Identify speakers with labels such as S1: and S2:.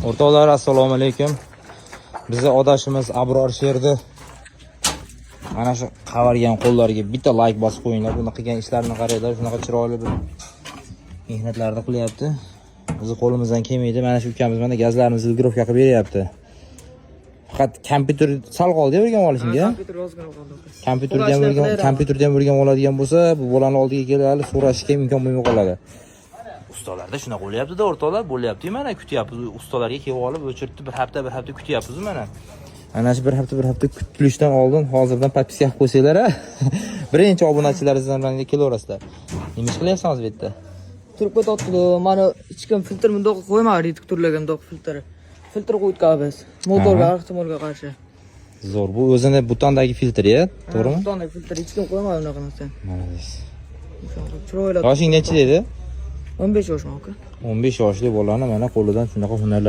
S1: O'rtoqlar, assalomu alaykum. Bizning odashimiz Abror Sherdi. Mana shu qavargan qo'llariga bitta like bosib qo'yinglar. Buni qilgan ishlarini qaranglar, shunaqa chiroyli bir mehnatlarni qilyapti. Bizni qo'limizdan kelmaydi. Mana shu ukamiz mana gazlarimizni ilgirovka qilib beryapti. Faqat kompyuter sal qoldi o'rganib olishingga.
S2: Kompyuter ozgina qoldi.
S1: Kompyuterdan o'rganib oladigan bo'lsa, bu bolani oldiga kelib so'rashga imkon bo'lmay qoladi. Ustalarda shunaqa bo'lyapti-da, o'rtoqlar, bo'lyapti. Mana kutyapmiz, ustalarga kelib olib o'chirtib bir hafta kutyapmiz mana. Ana shu bir hafta kutilishdan oldin hozirdan podpiska qilib qo'ysanglar, birinchi obunachilaringizdan bilan kelaverasizlar. Nima ish qilyapsiz bu yerda?
S2: Turibga totdi. Mana hech kim filtr bundoq qo'ymadi, turlagan doq filtr. Filtr qo'yibmiz. Motorga, ehtimolga qarshi.
S1: Zo'r. Bu o'zini butondagi filtr-ya, to'g'rimi?
S2: Butondagi filtr hech kim qo'ymadi unaqa narsa.
S1: Mana
S2: Chiroyli.
S1: yoshing necha dedi?
S2: 15 yoshman aka.
S1: 15 yoshli bolani mana qo'lidan shunaqa hunarlar